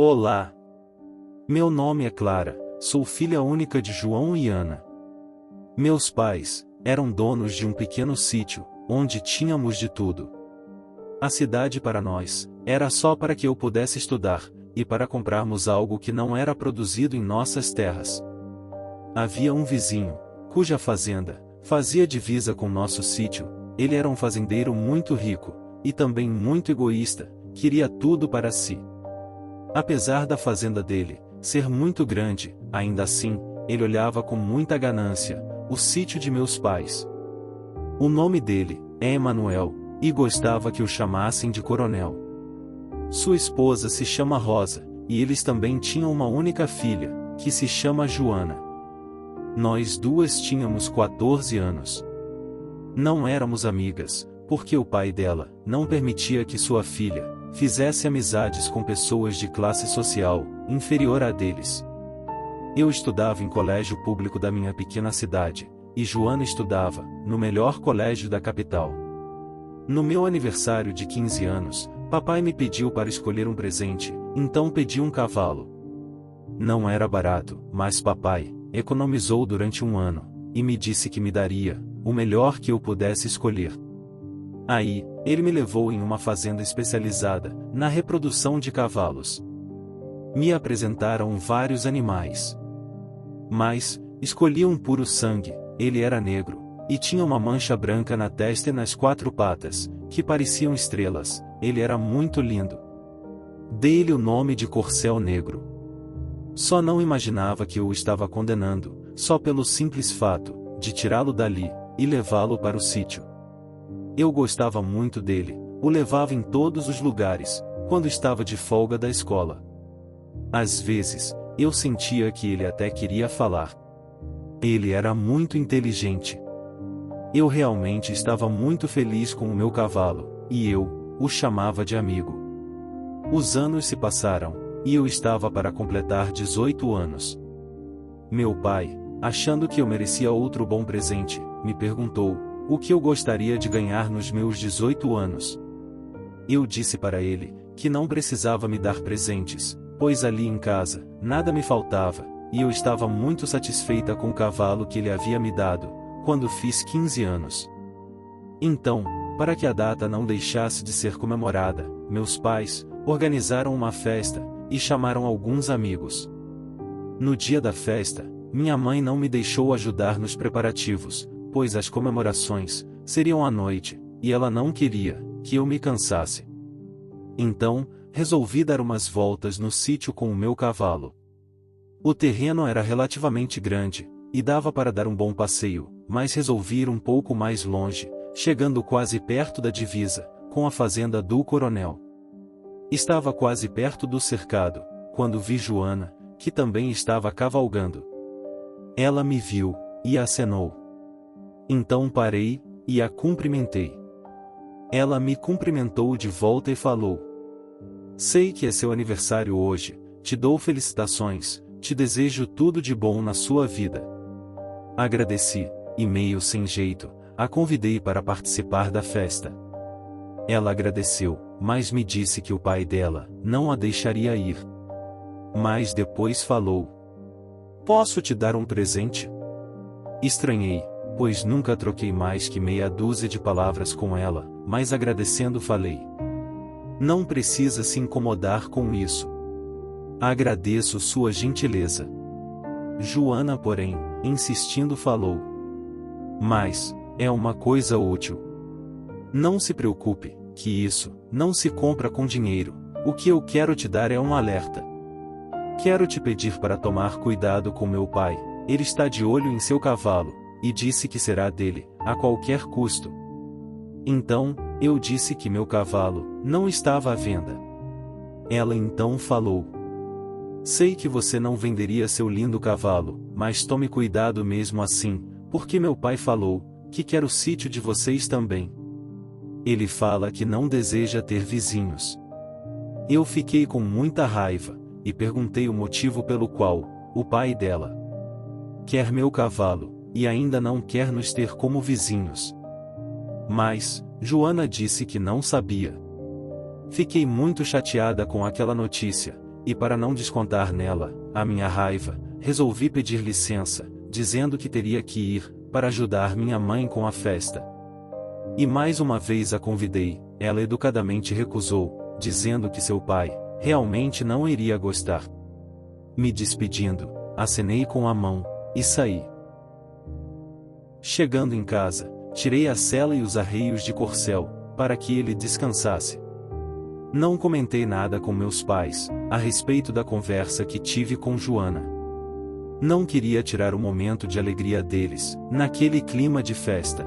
Olá! Meu nome é Clara, sou filha única de João e Ana. Meus pais eram donos de um pequeno sítio, onde tínhamos de tudo. A cidade para nós era só para que eu pudesse estudar, e para comprarmos algo que não era produzido em nossas terras. Havia um vizinho, cuja fazenda fazia divisa com nosso sítio. Ele era um fazendeiro muito rico, e também muito egoísta, queria tudo para si. Apesar da fazenda dele ser muito grande, ainda assim, ele olhava com muita ganância o sítio de meus pais. O nome dele é Emanuel, e gostava que o chamassem de Coronel. Sua esposa se chama Rosa, e eles também tinham uma única filha, que se chama Joana. Nós duas tínhamos 14 anos. Não éramos amigas, porque o pai dela não permitia que sua filha fizesse amizades com pessoas de classe social inferior à deles. Eu estudava em colégio público da minha pequena cidade, e Joana estudava no melhor colégio da capital. No meu aniversário de 15 anos, papai me pediu para escolher um presente, então pedi um cavalo. Não era barato, mas papai economizou durante um ano, e me disse que me daria o melhor que eu pudesse escolher. Aí, ele me levou em uma fazenda especializada na reprodução de cavalos. Me apresentaram vários animais. Mas, escolhi um puro sangue. Ele era negro, e tinha uma mancha branca na testa e nas 4 patas, que pareciam estrelas. Ele era muito lindo. Dei-lhe o nome de Corcel Negro. Só não imaginava que eu o estava condenando, só pelo simples fato de tirá-lo dali e levá-lo para o sítio. Eu gostava muito dele, o levava em todos os lugares, quando estava de folga da escola. Às vezes, eu sentia que ele até queria falar. Ele era muito inteligente. Eu realmente estava muito feliz com o meu cavalo, e eu o chamava de amigo. Os anos se passaram, e eu estava para completar 18 anos. Meu pai, achando que eu merecia outro bom presente, me perguntou o que eu gostaria de ganhar nos meus 18 anos. Eu disse para ele que não precisava me dar presentes, pois ali em casa nada me faltava, e eu estava muito satisfeita com o cavalo que ele havia me dado quando fiz 15 anos. Então, para que a data não deixasse de ser comemorada, meus pais organizaram uma festa e chamaram alguns amigos. No dia da festa, minha mãe não me deixou ajudar nos preparativos, pois as comemorações seriam à noite, e ela não queria que eu me cansasse. Então, resolvi dar umas voltas no sítio com o meu cavalo. O terreno era relativamente grande, e dava para dar um bom passeio, mas resolvi ir um pouco mais longe, chegando quase perto da divisa com a fazenda do Coronel. Estava quase perto do cercado, quando vi Joana, que também estava cavalgando. Ela me viu e acenou. Então parei e a cumprimentei. Ela me cumprimentou de volta e falou: "Sei que é seu aniversário hoje, te dou felicitações, te desejo tudo de bom na sua vida." Agradeci, e meio sem jeito, a convidei para participar da festa. Ela agradeceu, mas me disse que o pai dela não a deixaria ir. Mas depois falou: "Posso te dar um presente?" Estranhei, pois nunca troquei mais que meia dúzia de palavras com ela, mas agradecendo falei: "Não precisa se incomodar com isso. Agradeço sua gentileza." Joana, porém, insistindo falou: "Mas é uma coisa útil. Não se preocupe, que isso não se compra com dinheiro. O que eu quero te dar é um alerta. Quero te pedir para tomar cuidado com meu pai. Ele está de olho em seu cavalo, e disse que será dele, a qualquer custo." Então, eu disse que meu cavalo não estava à venda. Ela então falou: "Sei que você não venderia seu lindo cavalo, mas tome cuidado mesmo assim, porque meu pai falou que quer o sítio de vocês também. Ele fala que não deseja ter vizinhos." Eu fiquei com muita raiva, e perguntei o motivo pelo qual o pai dela quer meu cavalo, e ainda não quer nos ter como vizinhos. Mas Joana disse que não sabia. Fiquei muito chateada com aquela notícia, e para não descontar nela a minha raiva, resolvi pedir licença, dizendo que teria que ir para ajudar minha mãe com a festa. E mais uma vez a convidei, ela educadamente recusou, dizendo que seu pai realmente não iria gostar. Me despedindo, acenei com a mão e saí. Chegando em casa, tirei a sela e os arreios de corcel, para que ele descansasse. Não comentei nada com meus pais a respeito da conversa que tive com Joana. Não queria tirar o momento de alegria deles, naquele clima de festa.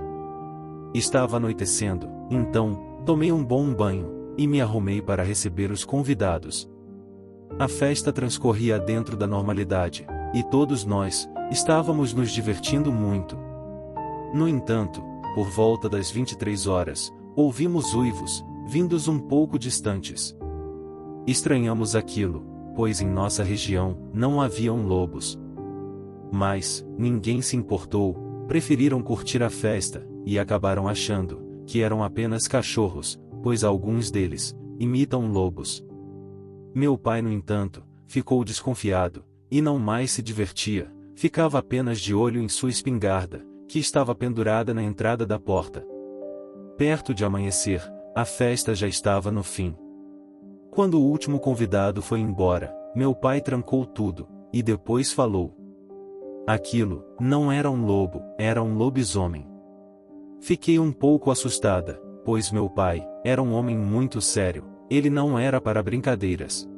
Estava anoitecendo, então, tomei um bom banho, e me arrumei para receber os convidados. A festa transcorria dentro da normalidade, e todos nós estávamos nos divertindo muito. No entanto, por volta das 23 horas, ouvimos uivos, vindos um pouco distantes. Estranhamos aquilo, pois em nossa região não haviam lobos. Mas ninguém se importou, preferiram curtir a festa, e acabaram achando que eram apenas cachorros, pois alguns deles imitam lobos. Meu pai, no entanto, ficou desconfiado, e não mais se divertia, ficava apenas de olho em sua espingarda, que estava pendurada na entrada da porta. Perto de amanhecer, a festa já estava no fim. Quando o último convidado foi embora, meu pai trancou tudo, e depois falou. Aquilo não era um lobo, era um lobisomem. Fiquei um pouco assustada, pois meu pai era um homem muito sério, ele não era para brincadeiras.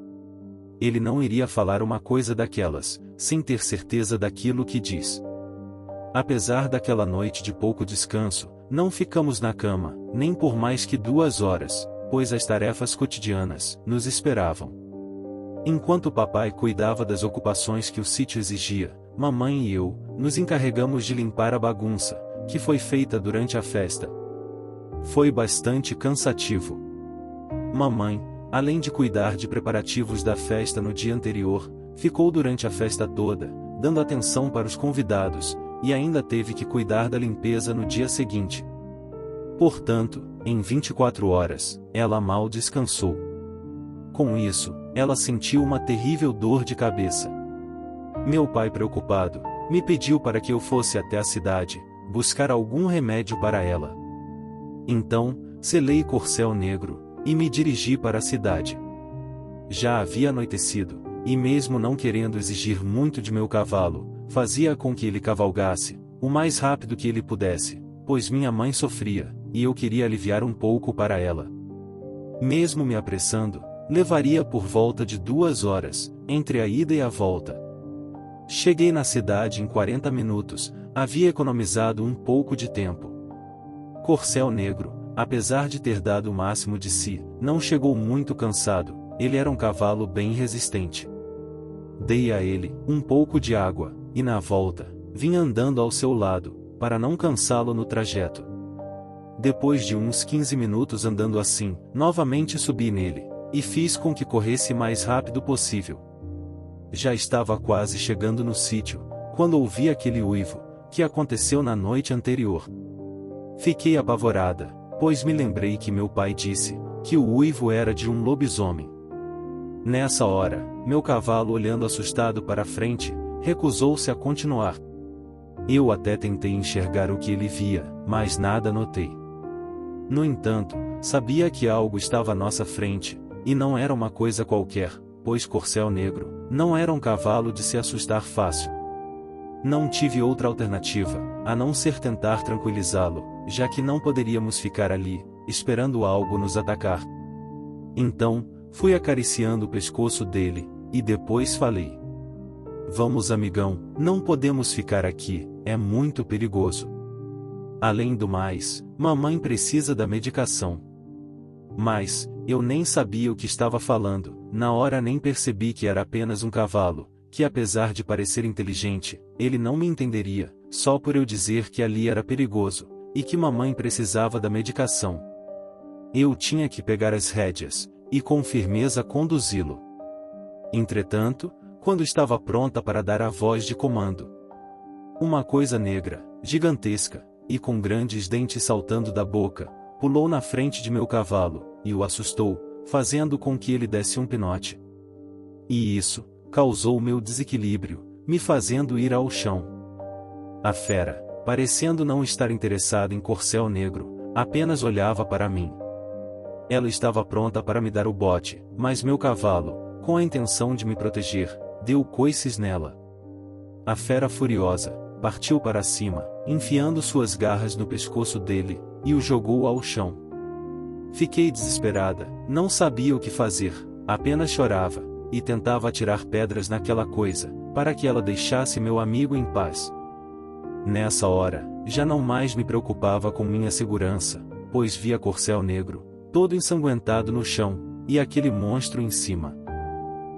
Ele não iria falar uma coisa daquelas, sem ter certeza daquilo que diz. Apesar daquela noite de pouco descanso, não ficamos na cama, nem por mais que 2 horas, pois as tarefas cotidianas nos esperavam. Enquanto papai cuidava das ocupações que o sítio exigia, mamãe e eu nos encarregamos de limpar a bagunça, que foi feita durante a festa. Foi bastante cansativo. Mamãe, além de cuidar de preparativos da festa no dia anterior, ficou durante a festa toda, dando atenção para os convidados, e ainda teve que cuidar da limpeza no dia seguinte. Portanto, em 24 horas, ela mal descansou. Com isso, ela sentiu uma terrível dor de cabeça. Meu pai, preocupado, me pediu para que eu fosse até a cidade, buscar algum remédio para ela. Então, selei corcel negro, e me dirigi para a cidade. Já havia anoitecido, e mesmo não querendo exigir muito de meu cavalo, fazia com que ele cavalgasse, o mais rápido que ele pudesse, pois minha mãe sofria, e eu queria aliviar um pouco para ela. Mesmo me apressando, levaria por volta de 2 horas, entre a ida e a volta. Cheguei na cidade em 40 minutos, havia economizado um pouco de tempo. Corcel Negro, apesar de ter dado o máximo de si, não chegou muito cansado, ele era um cavalo bem resistente. Dei a ele um pouco de água, e na volta, vim andando ao seu lado, para não cansá-lo no trajeto. Depois de uns 15 minutos andando assim, novamente subi nele, e fiz com que corresse mais rápido possível. Já estava quase chegando no sítio, quando ouvi aquele uivo, que aconteceu na noite anterior. Fiquei apavorada, pois me lembrei que meu pai disse que o uivo era de um lobisomem. Nessa hora, meu cavalo, olhando assustado para a frente, recusou-se a continuar. Eu até tentei enxergar o que ele via, mas nada notei. No entanto, sabia que algo estava à nossa frente, e não era uma coisa qualquer, pois Corcel Negro não era um cavalo de se assustar fácil. Não tive outra alternativa, a não ser tentar tranquilizá-lo, já que não poderíamos ficar ali, esperando algo nos atacar. Então, fui acariciando o pescoço dele, e depois falei. Vamos, amigão, não podemos ficar aqui, é muito perigoso. Além do mais, mamãe precisa da medicação. Mas, eu nem sabia o que estava falando, na hora nem percebi que era apenas um cavalo, que apesar de parecer inteligente, ele não me entenderia, só por eu dizer que ali era perigoso, e que mamãe precisava da medicação. Eu tinha que pegar as rédeas, e com firmeza conduzi-lo. Entretanto, quando estava pronta para dar a voz de comando, uma coisa negra, gigantesca, e com grandes dentes saltando da boca, pulou na frente de meu cavalo, e o assustou, fazendo com que ele desse um pinote. e isso causou meu desequilíbrio, me fazendo ir ao chão. A fera, parecendo não estar interessada em Corcel Negro, apenas olhava para mim. Ela estava pronta para me dar o bote, mas meu cavalo, com a intenção de me proteger, deu coices nela. A fera furiosa partiu para cima, enfiando suas garras no pescoço dele, e o jogou ao chão. Fiquei desesperada, não sabia o que fazer, apenas chorava, e tentava atirar pedras naquela coisa, para que ela deixasse meu amigo em paz. Nessa hora, já não mais me preocupava com minha segurança, pois via Corcel Negro, todo ensanguentado no chão, e aquele monstro em cima.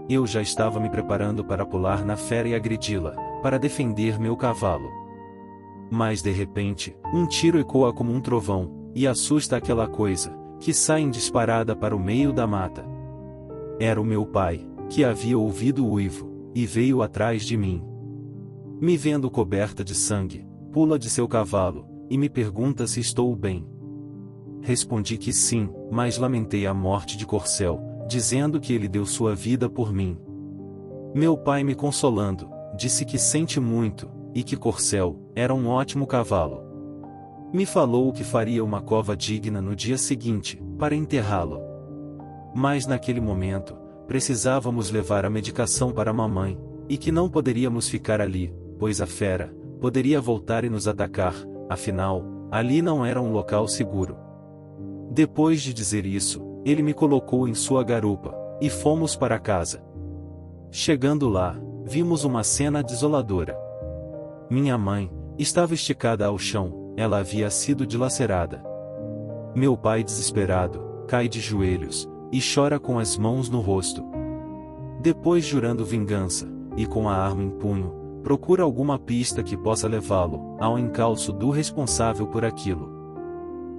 Eu já estava me preparando para pular na fera e agredi-la, para defender meu cavalo. Mas de repente, um tiro ecoa como um trovão, e assusta aquela coisa, que sai em disparada para o meio da mata. Era o meu pai, que havia ouvido o uivo, e veio atrás de mim. Me vendo coberta de sangue, pula de seu cavalo, e me pergunta se estou bem. Respondi que sim, mas lamentei a morte de Corcel, dizendo que ele deu sua vida por mim. Meu pai, me consolando, disse que sente muito, e que Corcel era um ótimo cavalo. Me falou que faria uma cova digna no dia seguinte, para enterrá-lo. Mas naquele momento, precisávamos levar a medicação para a mamãe, e que não poderíamos ficar ali, pois a fera poderia voltar e nos atacar, afinal, ali não era um local seguro. Depois de dizer isso, ele me colocou em sua garupa, e fomos para casa. Chegando lá, vimos uma cena desoladora. Minha mãe estava esticada ao chão, ela havia sido dilacerada. Meu pai, desesperado, cai de joelhos, e chora com as mãos no rosto. Depois, jurando vingança, e com a arma em punho, procura alguma pista que possa levá-lo ao encalço do responsável por aquilo.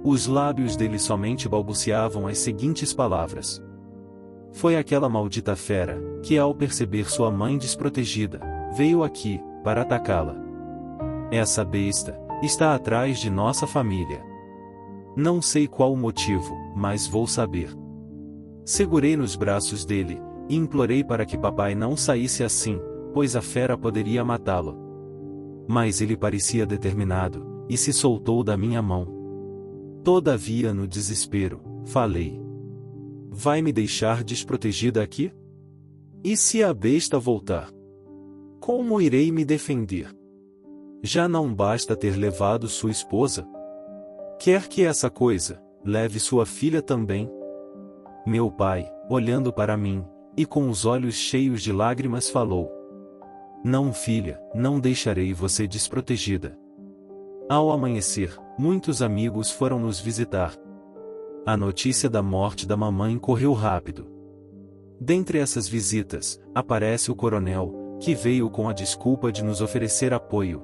Os lábios dele somente balbuciavam as seguintes palavras: foi aquela maldita fera, que ao perceber sua mãe desprotegida, veio aqui, para atacá-la. Essa besta está atrás de nossa família. Não sei qual o motivo, mas vou saber. Segurei nos braços dele, e implorei para que papai não saísse assim, pois a fera poderia matá-lo. Mas ele parecia determinado, e se soltou da minha mão. Todavia, no desespero, falei: vai me deixar desprotegida aqui? E se a besta voltar? Como irei me defender? Já não basta ter levado sua esposa? Quer que essa coisa leve sua filha também? Meu pai, olhando para mim, e com os olhos cheios de lágrimas, falou: não, filha, não deixarei você desprotegida. Ao amanhecer, muitos amigos foram nos visitar. A notícia da morte da mamãe correu rápido. Dentre essas visitas, aparece o coronel, que veio com a desculpa de nos oferecer apoio.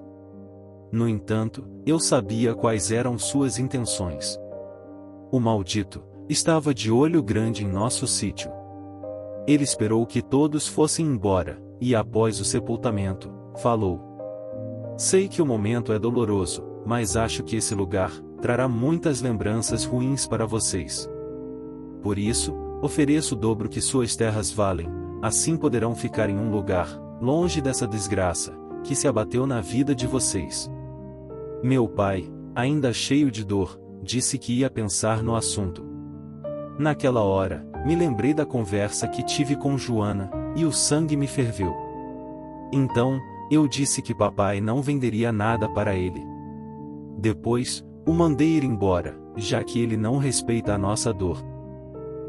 No entanto, eu sabia quais eram suas intenções. O maldito estava de olho grande em nosso sítio. Ele esperou que todos fossem embora, e após o sepultamento, falou: sei que o momento é doloroso, mas acho que esse lugar trará muitas lembranças ruins para vocês. Por isso, ofereço o dobro que suas terras valem, assim poderão ficar em um lugar, longe dessa desgraça, que se abateu na vida de vocês. Meu pai, ainda cheio de dor, disse que ia pensar no assunto. Naquela hora, me lembrei da conversa que tive com Joana, e o sangue me ferveu. Então, eu disse que papai não venderia nada para ele. Depois, o mandei ir embora, já que ele não respeita a nossa dor.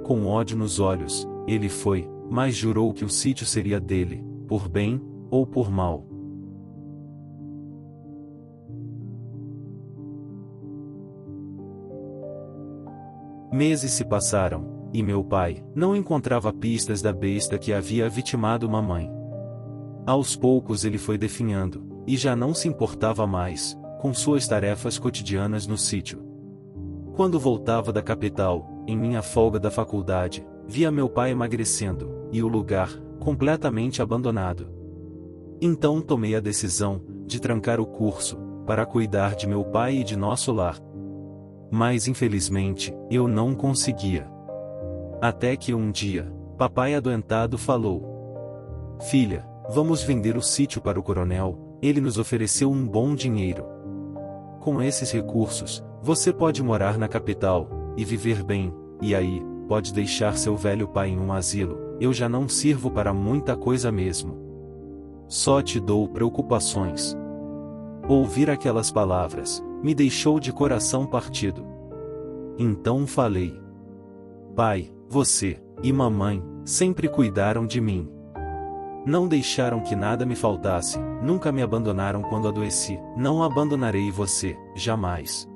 Com ódio nos olhos, ele foi, mas jurou que o sítio seria dele, por bem ou por mal. Meses se passaram, e meu pai não encontrava pistas da besta que havia vitimado mamãe. Aos poucos ele foi definhando, e já não se importava mais com suas tarefas cotidianas no sítio. Quando voltava da capital, em minha folga da faculdade, via meu pai emagrecendo, e o lugar completamente abandonado. Então tomei a decisão de trancar o curso, para cuidar de meu pai e de nosso lar. Mas infelizmente, eu não conseguia. Até que um dia, papai adoentado falou: Filha, vamos vender o sítio para o coronel, ele nos ofereceu um bom dinheiro. Com esses recursos, você pode morar na capital, e viver bem, e aí, pode deixar seu velho pai em um asilo, eu já não sirvo para muita coisa mesmo. Só te dou preocupações. Ouvir aquelas palavras, me deixou de coração partido. Então falei: Pai, você, e mamãe, sempre cuidaram de mim. Não deixaram que nada me faltasse, nunca me abandonaram quando adoeci, não abandonarei você, jamais.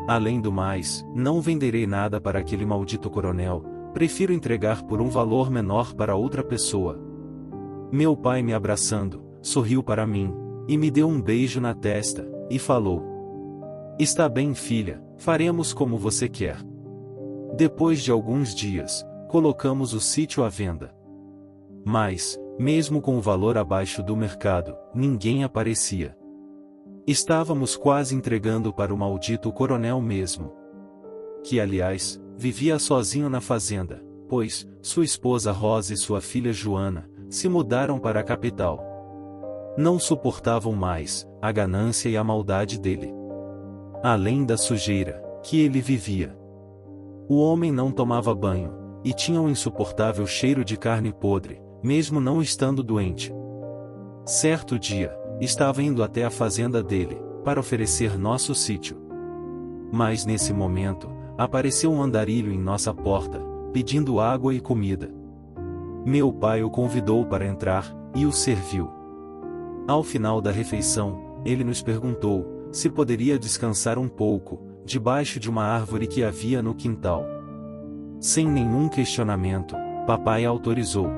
Além do mais, não venderei nada para aquele maldito coronel, prefiro entregar por um valor menor para outra pessoa. Meu pai me abraçando, sorriu para mim, e me deu um beijo na testa, e falou: Está bem, filha, faremos como você quer. Depois de alguns dias, colocamos o sítio à venda. Mas, mesmo com o valor abaixo do mercado, ninguém aparecia. Estávamos quase entregando para o maldito coronel mesmo. Que, aliás, vivia sozinho na fazenda, pois, sua esposa Rosa e sua filha Joana, se mudaram para a capital. Não suportavam mais a ganância e a maldade dele. Além da sujeira que ele vivia. O homem não tomava banho, e tinha um insuportável cheiro de carne podre, mesmo não estando doente. Certo dia, estava indo até a fazenda dele, para oferecer nosso sítio. Mas nesse momento, apareceu um andarilho em nossa porta, pedindo água e comida. Meu pai o convidou para entrar, e o serviu. Ao final da refeição, ele nos perguntou se poderia descansar um pouco, debaixo de uma árvore que havia no quintal. Sem nenhum questionamento, papai autorizou.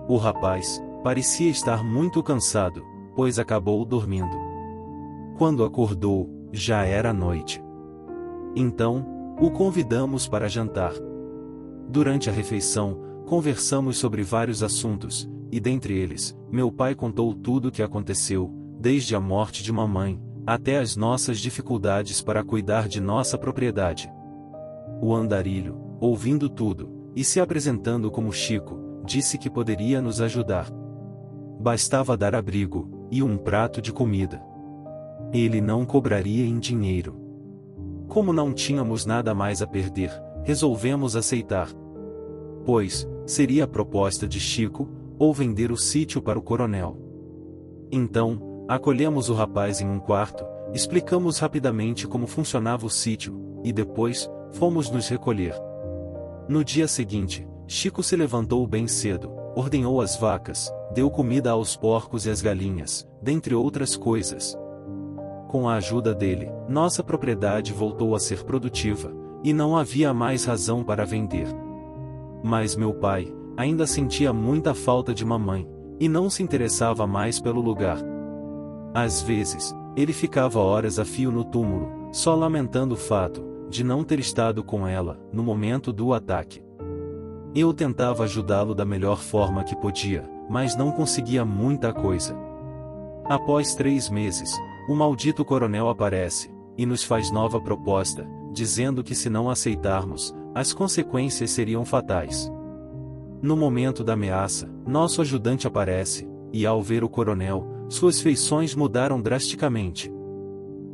O rapaz parecia estar muito cansado, pois acabou dormindo. Quando acordou, já era noite. Então, o convidamos para jantar. Durante a refeição, conversamos sobre vários assuntos, e dentre eles, meu pai contou tudo o que aconteceu, desde a morte de mamãe, até as nossas dificuldades para cuidar de nossa propriedade. O andarilho, ouvindo tudo, e se apresentando como Chico, disse que poderia nos ajudar. Bastava dar abrigo, e um prato de comida. Ele não cobraria em dinheiro. Como não tínhamos nada mais a perder, resolvemos aceitar. Pois, seria a proposta de Chico, ou vender o sítio para o coronel. Então, acolhemos o rapaz em um quarto, explicamos rapidamente como funcionava o sítio, e depois, fomos nos recolher. No dia seguinte, Chico se levantou bem cedo, ordenhou as vacas, deu comida aos porcos e às galinhas, dentre outras coisas. Com a ajuda dele, nossa propriedade voltou a ser produtiva, e não havia mais razão para vender. Mas meu pai ainda sentia muita falta de mamãe, e não se interessava mais pelo lugar. Às vezes, ele ficava horas a fio no túmulo, só lamentando o fato de não ter estado com ela no momento do ataque. Eu tentava ajudá-lo da melhor forma que podia, mas não conseguia muita coisa. Após 3 meses, o maldito coronel aparece, e nos faz nova proposta, dizendo que se não aceitarmos, as consequências seriam fatais. No momento da ameaça, nosso ajudante aparece, e ao ver o coronel, suas feições mudaram drasticamente.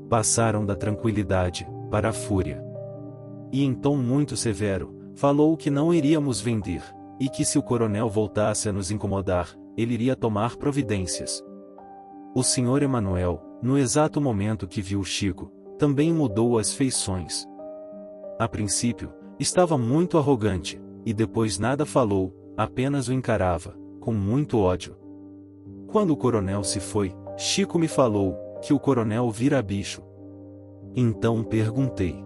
Passaram da tranquilidade para a fúria. E em tom muito severo, falou que não iríamos vender, e que se o coronel voltasse a nos incomodar, ele iria tomar providências. O senhor Emanuel, no exato momento que viu Chico, também mudou as feições. A princípio, estava muito arrogante, e depois nada falou, apenas o encarava, com muito ódio. Quando o coronel se foi, Chico me falou que o coronel vira bicho. Então perguntei: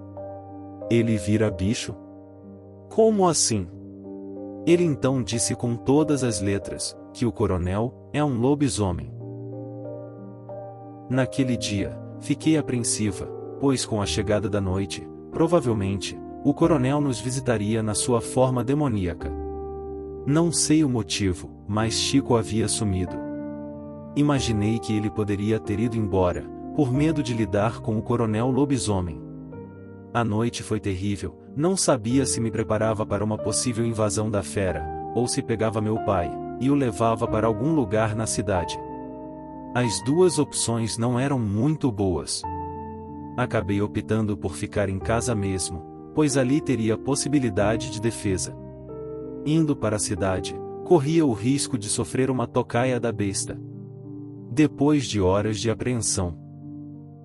ele vira bicho? Como assim? Ele então disse com todas as letras que o coronel é um lobisomem. Naquele dia, fiquei apreensiva, pois com a chegada da noite, provavelmente, o coronel nos visitaria na sua forma demoníaca. Não sei o motivo, mas Chico havia sumido. Imaginei que ele poderia ter ido embora, por medo de lidar com o coronel lobisomem. A noite foi terrível, não sabia se me preparava para uma possível invasão da fera, ou se pegava meu pai, e o levava para algum lugar na cidade. As duas opções não eram muito boas. Acabei optando por ficar em casa mesmo, pois ali teria possibilidade de defesa. Indo para a cidade, corria o risco de sofrer uma tocaia da besta. Depois de horas de apreensão,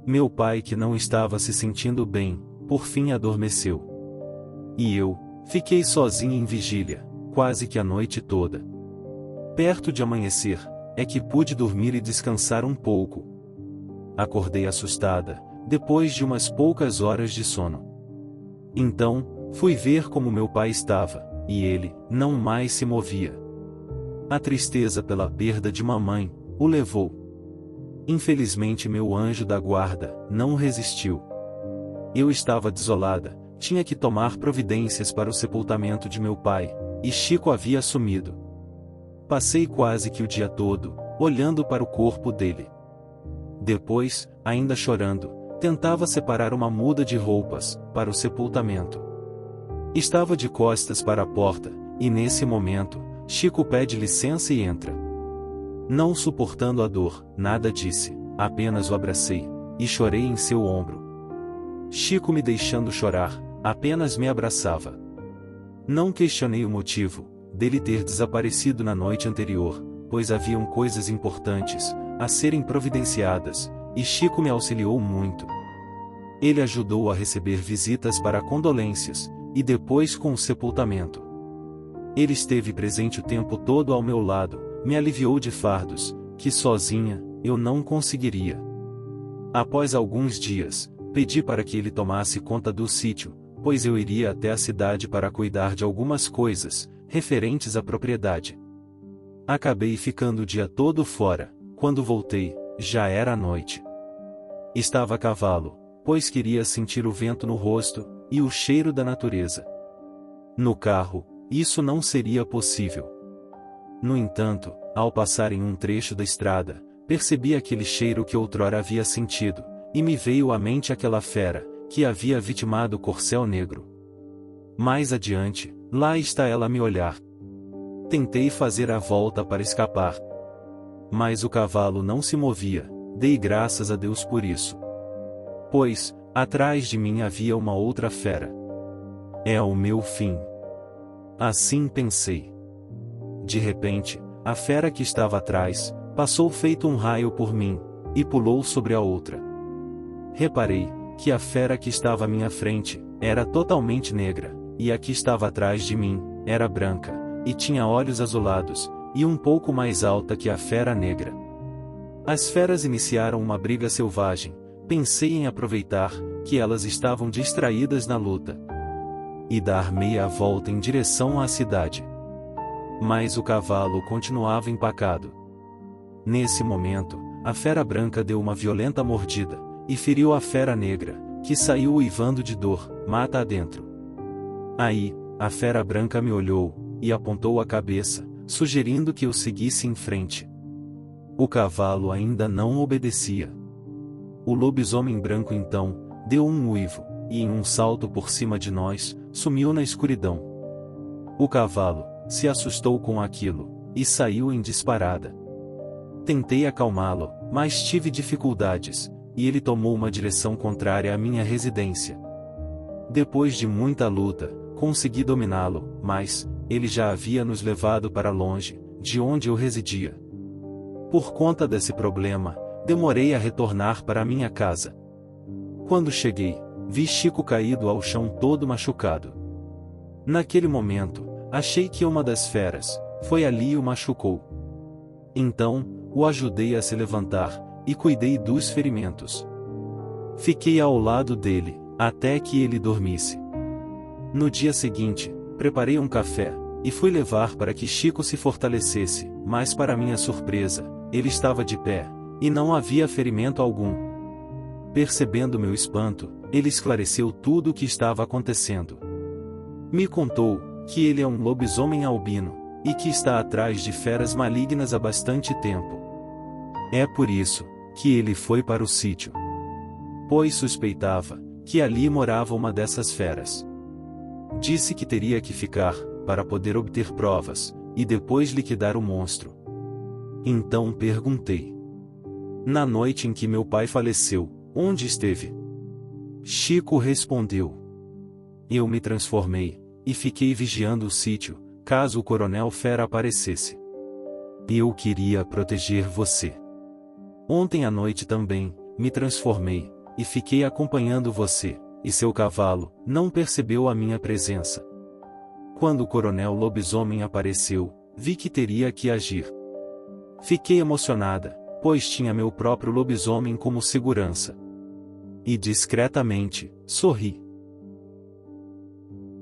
meu pai, que não estava se sentindo bem, por fim adormeceu. E eu fiquei sozinho em vigília, quase que a noite toda. Perto de amanhecer, é que pude dormir e descansar um pouco. Acordei assustada, depois de umas poucas horas de sono. Então, fui ver como meu pai estava, e ele não mais se movia. A tristeza pela perda de mamãe o levou. Infelizmente meu anjo da guarda não resistiu. Eu estava desolada, tinha que tomar providências para o sepultamento de meu pai, e Chico havia sumido. Passei quase que o dia todo, olhando para o corpo dele. Depois, ainda chorando, tentava separar uma muda de roupas, para o sepultamento. Estava de costas para a porta, e nesse momento, Chico pede licença e entra. Não suportando a dor, nada disse, apenas o abracei, e chorei em seu ombro. Chico, me deixando chorar, apenas me abraçava. Não questionei o motivo dele ter desaparecido na noite anterior, pois haviam coisas importantes a serem providenciadas, e Chico me auxiliou muito. Ele ajudou a receber visitas para condolências, e depois com o sepultamento. Ele esteve presente o tempo todo ao meu lado, me aliviou de fardos que sozinha eu não conseguiria. Após alguns dias, pedi para que ele tomasse conta do sítio, pois eu iria até a cidade para cuidar de algumas coisas referentes à propriedade. Acabei ficando o dia todo fora. Quando voltei, já era noite. Estava a cavalo, pois queria sentir o vento no rosto e o cheiro da natureza. No carro, isso não seria possível. No entanto, ao passar em um trecho da estrada, percebi aquele cheiro que outrora havia sentido, e me veio à mente aquela fera que havia vitimado o corcel negro. Mais adiante, lá está ela a me olhar. Tentei fazer a volta para escapar, mas o cavalo não se movia. Dei graças a Deus por isso, pois atrás de mim havia uma outra fera. É o meu fim. Assim pensei. De repente, a fera que estava atrás passou feito um raio por mim e pulou sobre a outra. Reparei que a fera que estava à minha frente era totalmente negra, e a que estava atrás de mim era branca, e tinha olhos azulados, e um pouco mais alta que a fera negra. As feras iniciaram uma briga selvagem. Pensei em aproveitar que elas estavam distraídas na luta e dar meia volta em direção à cidade. Mas o cavalo continuava empacado. Nesse momento, a fera branca deu uma violenta mordida e feriu a fera negra, que saiu uivando de dor, mata adentro. Aí, a fera branca me olhou e apontou a cabeça, sugerindo que eu seguisse em frente. O cavalo ainda não obedecia. O lobisomem branco então deu um uivo, e em um salto por cima de nós, sumiu na escuridão. O cavalo se assustou com aquilo, e saiu em disparada. Tentei acalmá-lo, mas tive dificuldades, e ele tomou uma direção contrária à minha residência. Depois de muita luta, consegui dominá-lo, mas ele já havia nos levado para longe de onde eu residia. Por conta desse problema, demorei a retornar para minha casa. Quando cheguei, vi Chico caído ao chão todo machucado. Naquele momento, achei que uma das feras foi ali e o machucou. Então, o ajudei a se levantar, e cuidei dos ferimentos. Fiquei ao lado dele, até que ele dormisse. No dia seguinte, preparei um café, e fui levar para que Chico se fortalecesse, mas para minha surpresa, ele estava de pé, e não havia ferimento algum. Percebendo meu espanto, ele esclareceu tudo o que estava acontecendo. Me contou que ele é um lobisomem albino, e que está atrás de feras malignas há bastante tempo. É por isso que ele foi para o sítio, pois suspeitava que ali morava uma dessas feras. Disse que teria que ficar, para poder obter provas, e depois liquidar o monstro. Então perguntei: na noite em que meu pai faleceu, onde esteve? Chico respondeu: eu me transformei, e fiquei vigiando o sítio, caso o Coronel Fera aparecesse. Eu queria proteger você. Ontem à noite também, me transformei, e fiquei acompanhando você, e seu cavalo não percebeu a minha presença. Quando o Coronel Lobisomem apareceu, vi que teria que agir. Fiquei emocionada, pois tinha meu próprio lobisomem como segurança. E discretamente, sorri.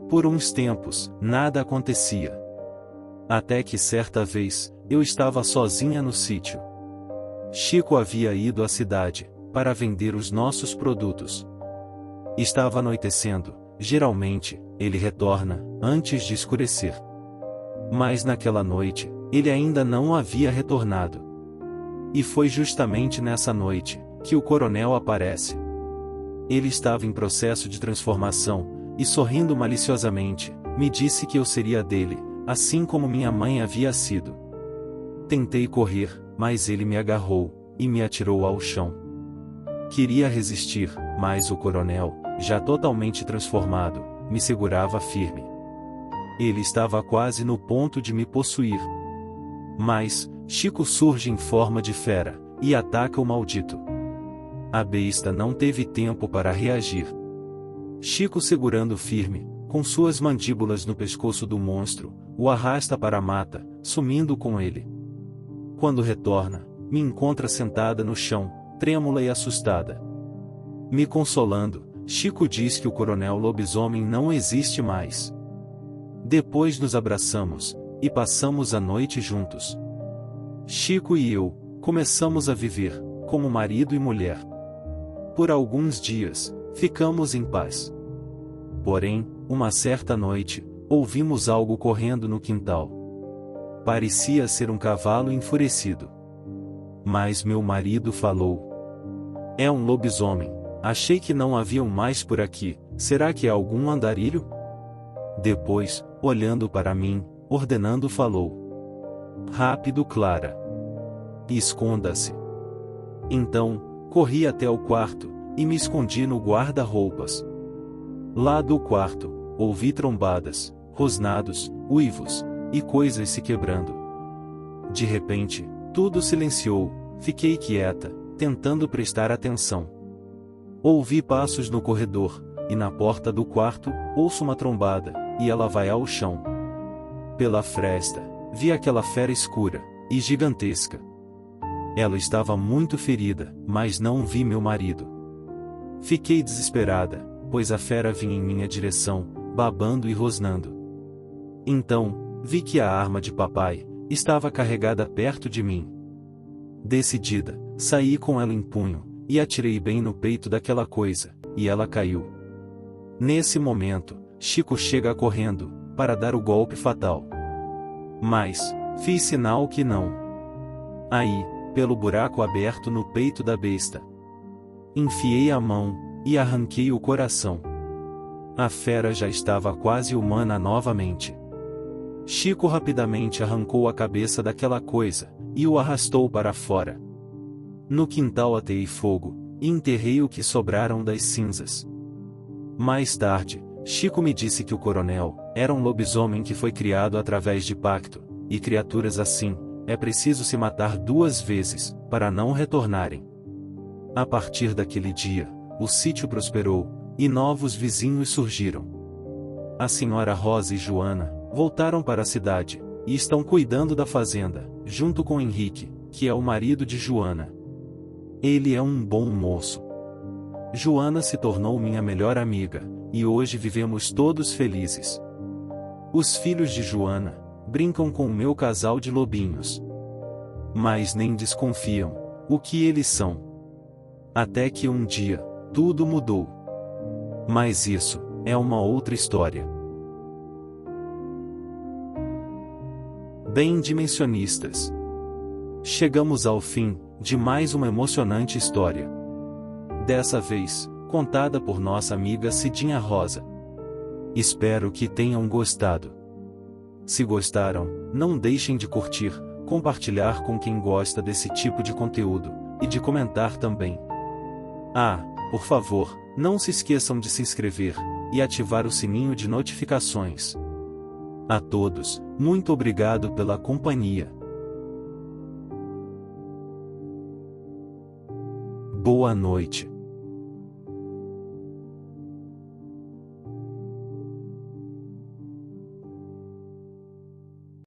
Por uns tempos, nada acontecia. Até que certa vez, eu estava sozinha no sítio. Chico havia ido à cidade, para vender os nossos produtos. Estava anoitecendo, geralmente, ele retorna, antes de escurecer. Mas naquela noite, ele ainda não havia retornado. E foi justamente nessa noite, que o coronel aparece. Ele estava em processo de transformação, e sorrindo maliciosamente, me disse que eu seria dele, assim como minha mãe havia sido. Tentei correr, mas ele me agarrou, e me atirou ao chão. Queria resistir, mas o coronel, já totalmente transformado, me segurava firme. Ele estava quase no ponto de me possuir. Mas, Chico surge em forma de fera, e ataca o maldito. A besta não teve tempo para reagir. Chico, segurando firme, com suas mandíbulas no pescoço do monstro, o arrasta para a mata, sumindo com ele. Quando retorna, me encontra sentada no chão, trêmula e assustada. Me consolando, Chico diz que o Coronel Lobisomem não existe mais. Depois nos abraçamos, e passamos a noite juntos. Chico e eu, começamos a viver, como marido e mulher. Por alguns dias, ficamos em paz. Porém, uma certa noite, ouvimos algo correndo no quintal. Parecia ser um cavalo enfurecido. Mas meu marido falou: é um lobisomem, achei que não haviam mais por aqui, será que é algum andarilho? Depois, olhando para mim, ordenando falou: rápido, Clara. Esconda-se. Então, corri até o quarto, e me escondi no guarda-roupas. Lá do quarto, ouvi trombadas, rosnados, uivos, e coisas se quebrando. De repente, tudo silenciou, fiquei quieta, tentando prestar atenção. Ouvi passos no corredor, e na porta do quarto, ouço uma trombada, e ela vai ao chão. Pela fresta, vi aquela fera escura, e gigantesca. Ela estava muito ferida, mas não vi meu marido. Fiquei desesperada, pois a fera vinha em minha direção, babando e rosnando. Então, vi que a arma de papai estava carregada perto de mim. Decidida, saí com ela em punho, e atirei bem no peito daquela coisa, e ela caiu. Nesse momento, Chico chega correndo, para dar o golpe fatal. Mas, fiz sinal que não. Aí, pelo buraco aberto no peito da besta, enfiei a mão, e arranquei o coração. A fera já estava quase humana novamente. Chico rapidamente arrancou a cabeça daquela coisa, e o arrastou para fora. No quintal ateei fogo, e enterrei o que sobraram das cinzas. Mais tarde, Chico me disse que o coronel era um lobisomem que foi criado através de pacto, e criaturas assim, é preciso se matar 2 vezes, para não retornarem. A partir daquele dia, o sítio prosperou, e novos vizinhos surgiram. A senhora Rosa e Joana voltaram para a cidade, e estão cuidando da fazenda, junto com Henrique, que é o marido de Joana. Ele é um bom moço. Joana se tornou minha melhor amiga, e hoje vivemos todos felizes. Os filhos de Joana brincam com o meu casal de lobinhos. Mas nem desconfiam o que eles são. Até que um dia, tudo mudou. Mas isso é uma outra história. Bem, dimensionistas, chegamos ao fim de mais uma emocionante história. Dessa vez, contada por nossa amiga Cidinha Rosa. Espero que tenham gostado. Se gostaram, Não deixem de curtir, compartilhar com quem gosta desse tipo de conteúdo, e de comentar também. Ah, por favor, não se esqueçam de se inscrever e ativar o sininho de notificações. A todos, muito obrigado pela companhia. Boa noite.